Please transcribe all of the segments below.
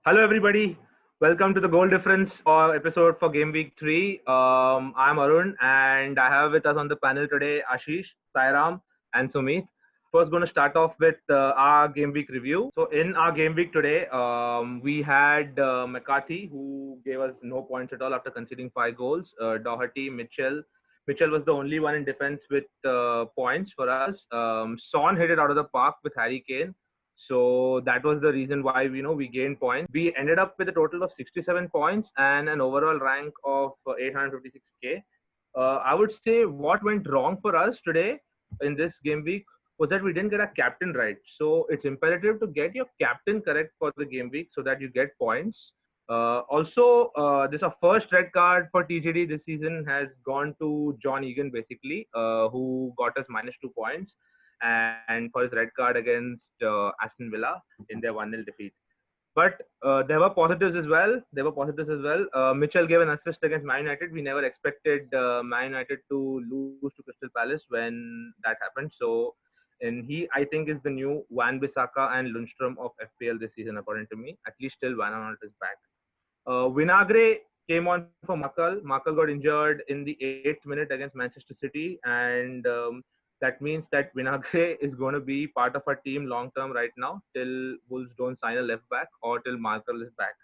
Hello, everybody. Welcome to the Goal Difference episode for Game Week 3. I'm Arun, and I have with us on the panel today Ashish, Sairam, and Sumit. First, going to start off with our Game Week review. So, in our Game Week today, we had McCarthy, who gave us no points at all after conceding 5 goals. Doherty, Mitchell. Mitchell was the only one in defense with points for us. Son hit it out of the park with Harry Kane. So that was the reason why we gained points. We ended up with a total of 67 points and an overall rank of 856k. I would say what went wrong for us today in this game week was that we didn't get our captain right. So it's imperative to get your captain correct for the game week so that you get points. Also, this our first red card for TGD this season has gone to John Egan basically, who got us -2 points and for his red card against Aston Villa in their 1-0 defeat. But there were positives as well. Mitchell gave an assist against Man United. We never expected Man United to lose to Crystal Palace when that happened. So, and he, I think, is the new Wan-Bissaka and Lundstrom of FPL this season, according to me. At least till Van Aanholt is back. Vinagre came on for Markle. Markle got injured in the 8th minute against Manchester City, and that means that Vinagre is going to be part of our team long term right now till Wolves don't sign a left back or till Markle is back.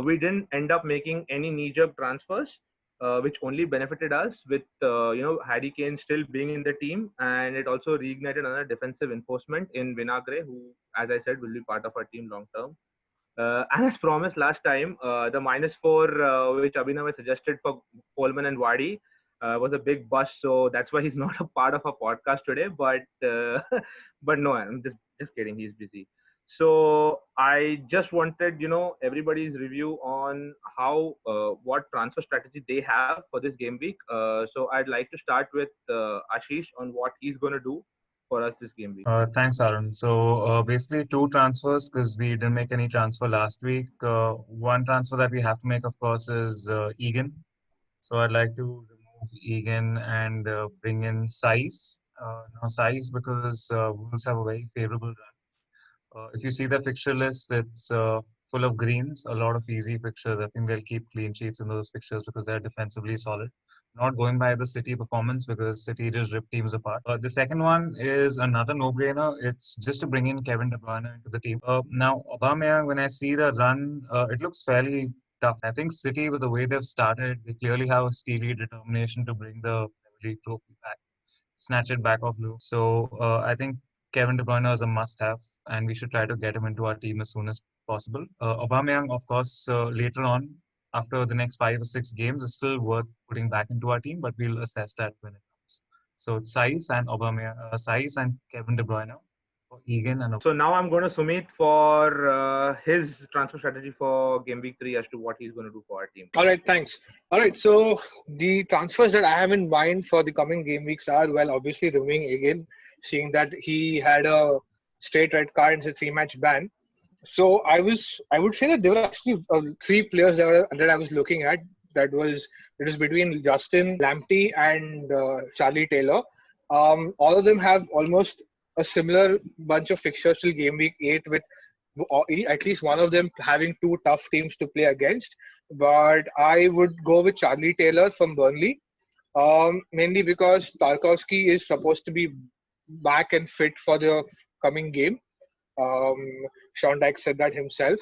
We didn't end up making any knee-jerk transfers, which only benefited us with Harry Kane still being in the team, and it also reignited another defensive enforcement in Vinagre, who, as I said, will be part of our team long term. And as promised last time, the -4 which Abhinav had suggested for Coleman and Wadi was a big bust. So that's why he's not a part of our podcast today. But but no, I'm just kidding. He's busy. So I just wanted everybody's review on how what transfer strategy they have for this game week. So I'd like to start with Ashish on what he's going to do for us this game week. Thanks, Aaron. So basically, two transfers because we didn't make any transfer last week. One transfer that we have to make, of course, is Egan. So I'd like to remove Egan and bring in Size. Now, Size because Wolves have a very favorable run. If you see the fixture list, it's full of greens, a lot of easy fixtures. I think they'll keep clean sheets in those fixtures because they're defensively solid. Not going by the City performance because City just ripped teams apart. The second one is another no-brainer. It's just to bring in Kevin De Bruyne into the team. Now, Aubameyang, when I see the run, it looks fairly tough. I think City, with the way they've started, they clearly have a steely determination to bring the Premier League trophy back, snatch it back off Luke. So I think Kevin De Bruyne is a must-have, and we should try to get him into our team as soon as possible. Aubameyang, of course, later on, after the next 5 or 6 games, is still worth putting back into our team, but we'll assess that when it comes. So Saiz and Aubameyang, Saiz and Kevin De Bruyne for Egan and. So now I'm going to Sumit for his transfer strategy for game week 3 as to what he's going to do for our team. All right, thanks. All right, so the transfers that I have in mind for the coming game weeks are, well, obviously removing again, seeing that he had a straight red card and it's a 3-match ban. So I would say that there were actually 3 players that I was looking at. It was between Justin Lamptey and Charlie Taylor. All of them have almost a similar bunch of fixtures till game week 8, with at least one of them having 2 tough teams to play against. But I would go with Charlie Taylor from Burnley, mainly because Tarkowski is supposed to be back and fit for the coming game. Um, Sean Dyche said that himself.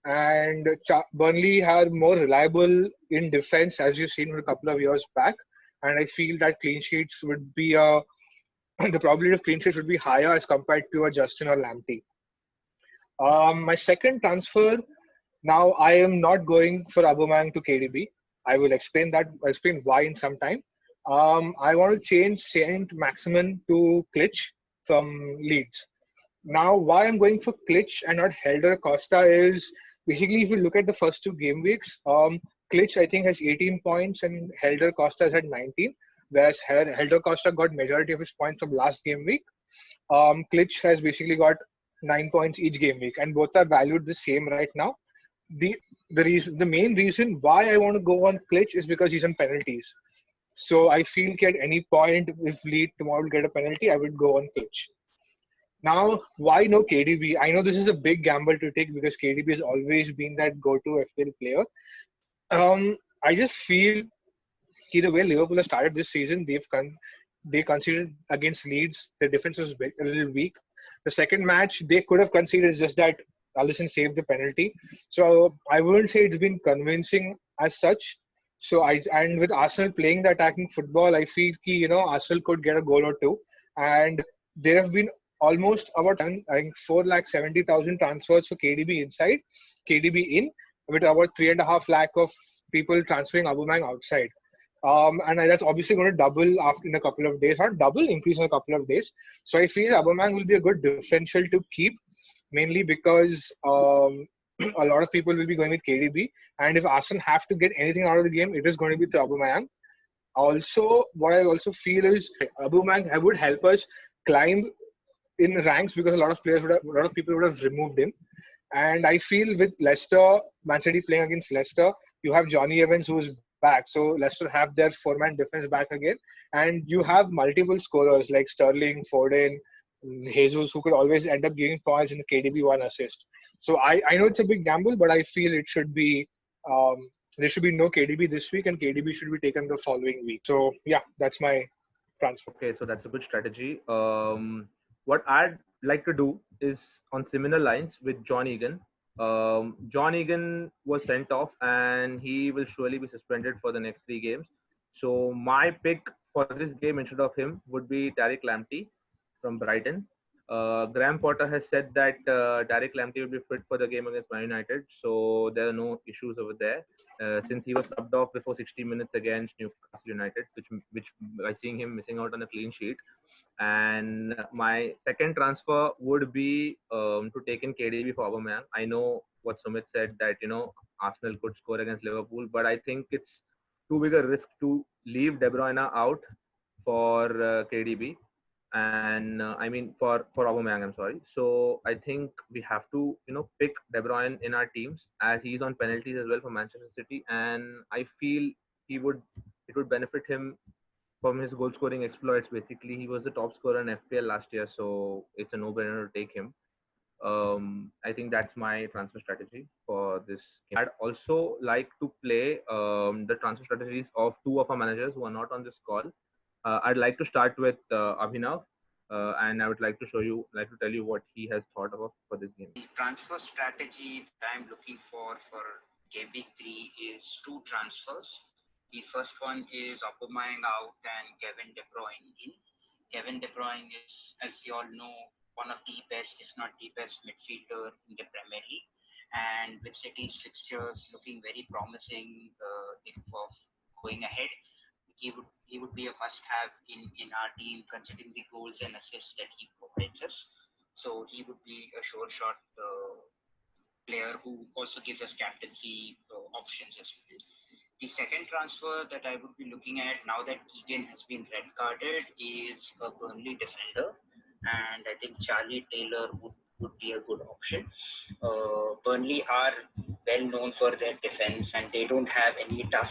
And Burnley are more reliable in defense, as you've seen a couple of years back. And I feel that clean sheets would be the probability of clean sheets would be higher as compared to a Justin or Lamptey. My second transfer, now I am not going for Aubameyang to KDB. I will explain why in some time. I want to change Saint Maximin to Klitsch from Leeds. Now, why I'm going for Klitsch and not Helder Costa is basically, if you look at the first 2 game weeks, Klitsch I think has 18 points and Helder Costa has had 19, whereas Helder Costa got majority of his points from last game week. Klitsch has basically got 9 points each game week, and both are valued the same right now. The main reason why I want to go on Klitsch is because he's on penalties. So I feel at any point if Leeds tomorrow will get a penalty, I would go on Klitsch. Now, why no KDB? I know this is a big gamble to take because KDB has always been that go-to FPL player. I just feel the way Liverpool has started this season, they conceded against Leeds. The defense was a little weak. The second match they could have conceded, it's just that Alisson saved the penalty. So I wouldn't say it's been convincing as such. So and with Arsenal playing the attacking football, I feel Arsenal could get a goal or two. And there have been almost about I think 4,70,000 transfers for KDB inside, KDB in, with about 3.5 lakh of people transferring Aubameyang outside. And that's obviously going to double after in a couple of days, not double, increase in a couple of days. So I feel Aubameyang will be a good differential to keep, mainly because a lot of people will be going with KDB. And if Arsenal have to get anything out of the game, it is going to be through Aubameyang. Also, what I also feel is Aubameyang would help us climb in ranks because a lot of people would have removed him. And I feel with Leicester, Man City playing against Leicester, you have Johnny Evans who's back. So Leicester have their four-man defense back again. And you have multiple scorers like Sterling, Foden, Jesus, who could always end up giving points in the KDB one assist. So I know it's a big gamble, but I feel it should be there should be no KDB this week, and KDB should be taken the following week. So yeah, that's my transfer. Okay, so that's a good strategy. What I'd like to do is on similar lines with John Egan. John Egan was sent off and he will surely be suspended for the next 3 games. So my pick for this game instead of him would be Tariq Lamptey from Brighton. Graham Potter has said that Tariq Lamptey will be fit for the game against Man United, so there are no issues over there. Since he was subbed off before 60 minutes against Newcastle United, which by seeing him missing out on a clean sheet. And my second transfer would be to take in KDB for Aubameyang. I know what Sumit said that Arsenal could score against Liverpool, but I think it's too big a risk to leave De Bruyne out for KDB, and I mean for Aubameyang. I'm sorry. So I think we have to pick De Bruyne in our teams as he's on penalties as well for Manchester City, and I feel he would it would benefit him from his goal scoring exploits. Basically, he was the top scorer in FPL last year, so it's a no-brainer to take him. I think that's my transfer strategy for this game. I'd also like to play the transfer strategies of two of our managers who are not on this call. I'd like to start with Abhinav, and I would like to tell you what he has thought about for this game. The transfer strategy that I'm looking for Game Week 3 is two transfers. The first one is Aubameyang out and Kevin De Bruyne in. Kevin De Bruyne is, as you all know, one of the best, if not the best, midfielder in the Premier League. And with City's fixtures looking very promising of going ahead, he would be a must-have in our team, considering the goals and assists that he provides us. So he would be a sure shot player who also gives us captaincy options as well. The second transfer that I would be looking at now that Egan has been red carded is a Burnley defender, and I think Charlie Taylor would be a good option. Burnley are well known for their defense, and they don't have any top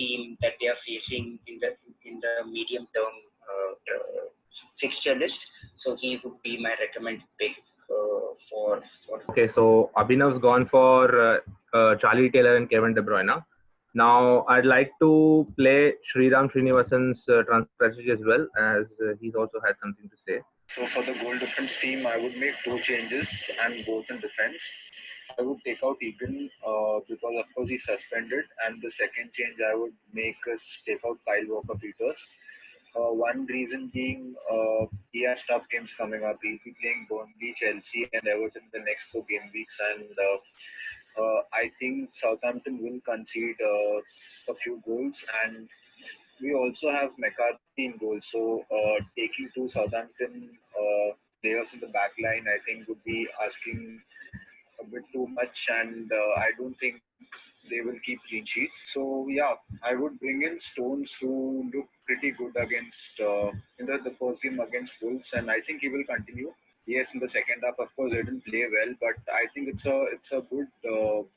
team that they are facing in the medium term fixture list. So he would be my recommended pick for. Okay, so Abhinav's gone for Charlie Taylor and Kevin De Bruyne. Now, I'd like to play Sriram Srinivasan's transfer strategy as well, as he's also had something to say. So for the goal difference team, I would make two changes and both in defense. I would take out Egan because of course he's suspended, and the second change I would make is take out Kyle Walker-Peters. One reason being he has tough games coming up. He'll be playing Burnley, Chelsea, and Everton the next 4 game weeks, and I think Southampton will concede a few goals, and we also have McCarthy in goal. So taking two Southampton players in the back line, I think would be asking a bit too much, and I don't think they will keep clean sheets. So yeah, I would bring in Stones, who looked pretty good against in the first game against Wolves, and I think he will continue. Yes, in the second half, of course, they didn't play well, but I think it's a good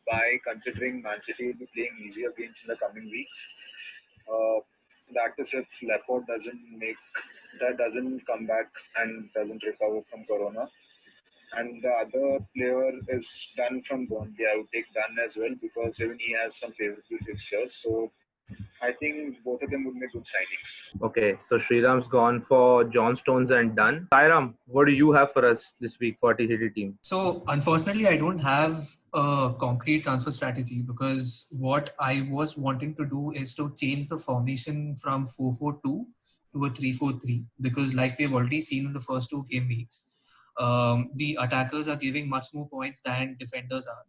buy considering Man City will be playing easier games in the coming weeks. Uh, that is if Laporte doesn't make that doesn't come back and doesn't recover from corona. And the other player is Dunn from Burnley. I would take Dunn as well because even he has some favorable fixtures. So I think both of them would make good signings. Okay, so Sriram's gone for John Stones and Dunn. Sairam, what do you have for us this week for TCT team? So unfortunately, I don't have a concrete transfer strategy because what I was wanting to do is to change the formation from 4-4-2 to a 3-4-3 because like we've already seen in the first two game weeks, the attackers are giving much more points than defenders are.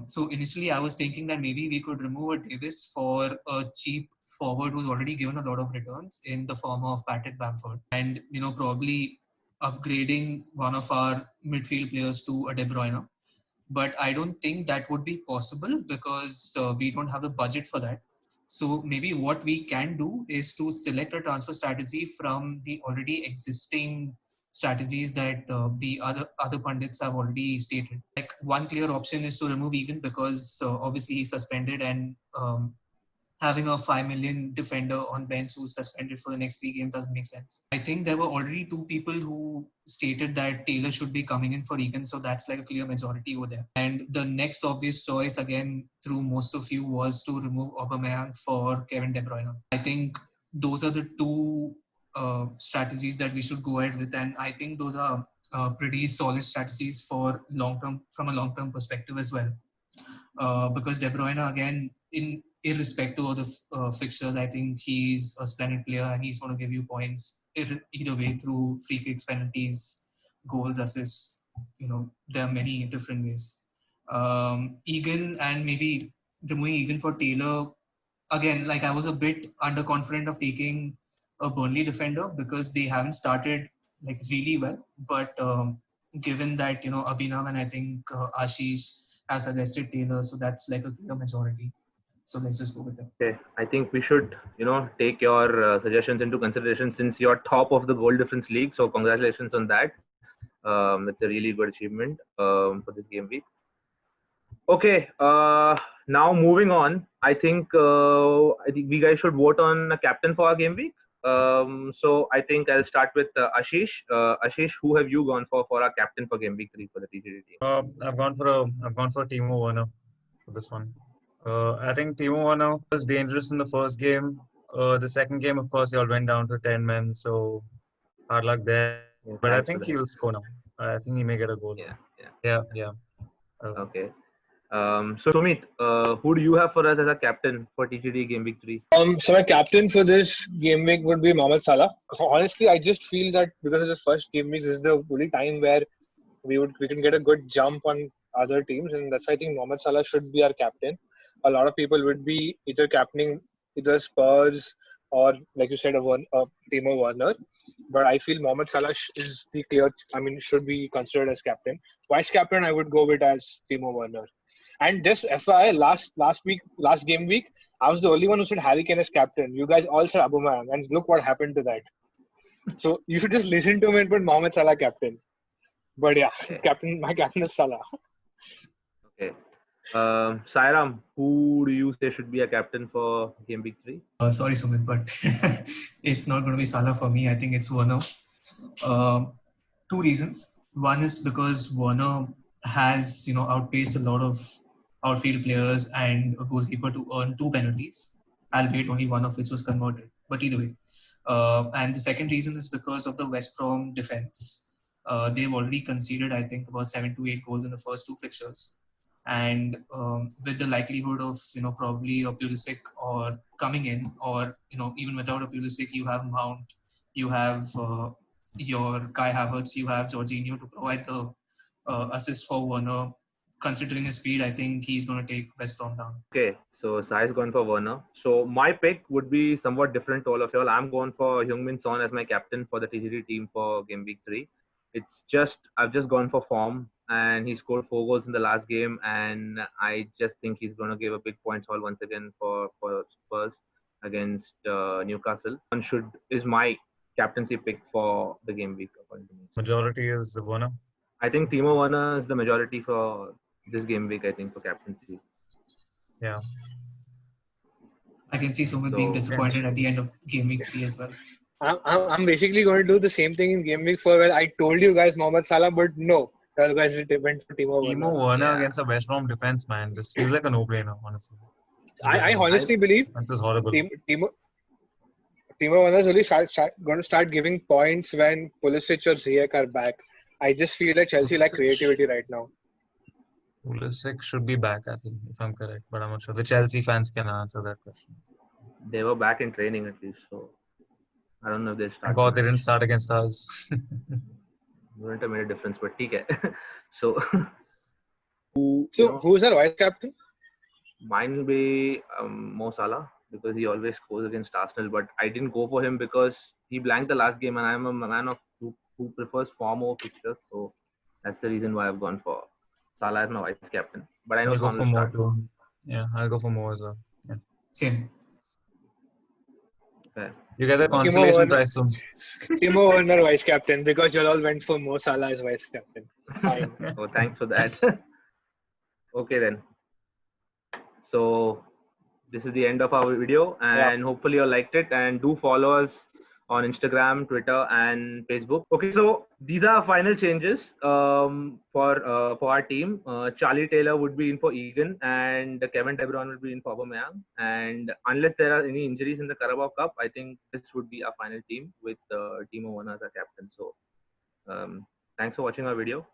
So initially, I was thinking that maybe we could remove a Davis for a cheap forward who's already given a lot of returns in the form of Patrick Bamford, and probably upgrading one of our midfield players to a De Bruyne. But I don't think that would be possible because we don't have the budget for that. So maybe what we can do is to select a transfer strategy from the already existing strategies that the other pundits have already stated. Like one clear option is to remove Egan because obviously he's suspended and having a 5 million defender on bench who's suspended for the next 3 games doesn't make sense. I think there were already two people who stated that Taylor should be coming in for Egan, so that's like a clear majority over there. And the next obvious choice, again, through most of you, was to remove Aubameyang for Kevin De Bruyne. I think those are the two strategies that we should go ahead with, and I think those are pretty solid strategies for long-term, from a long-term perspective as well. Because De Bruyne, again, irrespective of the fixtures, I think he's a splendid player and he's going to give you points either way through free kicks, penalties, goals, assists. There are many different ways. Egan and maybe removing Egan for Taylor, again, like I was a bit underconfident of taking a Burnley defender because they haven't started like really well. But given that, Abhinav and I think Ashish have suggested Taylor, so that's like a clear majority. So let's just go with them. Okay, I think we should, take your suggestions into consideration since you're top of the goal difference league. So congratulations on that. It's a really good achievement for this game week. Okay, now moving on. I think we guys should vote on a captain for our game week. So I think I'll start with Ashish. Ashish, who have you gone for our captain for game week 3 for the TGD team? I've gone for Timo Werner for this one. I think Timo Werner was dangerous in the first game. The second game, of course, he all went down to 10 men, so hard luck there. Yeah, But I thanks for think that. he'll score now. I think he may get a goal. Yeah. Okay. So Sumit, who do you have for us as a captain for TGD game week 3? So my captain for this game week would be Mohamed Salah. Honestly, I just feel that because of this first game week, this is the only time where we can get a good jump on other teams, and that's why I think Mohamed Salah should be our captain. A lot of people would be either captaining either Spurs or, like you said, a Timo Werner. But I feel Mohamed Salah is the clear. I mean, should be considered as captain. Vice captain, I would go with as Timo Werner. And just FYI, last game week, I was the only one who said Harry Kane as captain. You guys all said Aubameyang, and look what happened to that. So you should just listen to me and put Mohamed Salah captain. But yeah, Okay. my captain is Salah. Okay. Sairam, who do you say should be a captain for game week 3? Sorry, Sumit, but it's not going to be Salah for me. I think it's Werner. Two reasons. One is because Werner has, outpaced a lot of outfield players and a goalkeeper to earn 2 penalties, albeit only one of which was converted. But either way. And the second reason is because of the West Brom defense. They've already conceded, I think, about 7 to 8 goals in the first two fixtures. And with the likelihood of, probably a Pulisic or coming in, or, even without a Pulisic, you have Mount, you have your Kai Havertz, you have Jorginho to provide the assist for Werner. Considering his speed, I think he's going to take West Brom down. Okay, so Sai's gone for Werner. So my pick would be somewhat different to all of y'all. I'm going for Heung-min Son as my captain for the TGD team for game week 3. I've just gone for form, and he scored 4 goals in the last game, and I just think he's going to give a big points haul once again for Spurs against Newcastle. Is my captaincy pick for the game week according to me. Majority is Werner. I think Timo Werner is the majority for this game week. I think for captaincy. Yeah. I can see Sumit being disappointed at the end of game week 3 as well. I'm basically going to do the same thing in Game Week 4 where I told you guys Mohamed Salah, but no. You guys went for Timo Timo Werner. Werner Yeah. against a West Brom defense, man. This feels like a no-brainer, honestly. I honestly believe Defense is horrible. Timo Werner is only going to start giving points when Pulisic or Ziyech are back. I just feel like Chelsea lack creativity right now. Pulisic should be back, I think, if I'm correct, but I'm not sure. The Chelsea fans can answer that question. They were back in training at least, so I don't know if they'll Thank start. God they didn't start against us. Wouldn't have made a difference, but okay. So, So who's our vice captain? mine will be Mo Salah because he always scores against Arsenal. But I didn't go for him because he blanked the last game, and I'm a man of who prefers form over fixtures. So that's the reason why I've gone for Salah as my vice captain. But I know I'll go Son for will more start. too. Yeah, I'll go for more as well. Yeah. Same. Okay. You get the Timo consolation Werner, prize, Sums. Timo Werner vice captain because you all went for Mo Salah as vice captain. Fine. Oh, thanks for that. Okay then. So this is the end of our video, and hopefully you all liked it. And do follow us on Instagram, Twitter, and Facebook. Okay, so these are our final changes for our team. Charlie Taylor would be in for Egan, and Kevin De Bruyne would be in for Aubameyang. And unless there are any injuries in the Carabao Cup, I think this would be our final team with Timo Werner as our captain. So thanks for watching our video.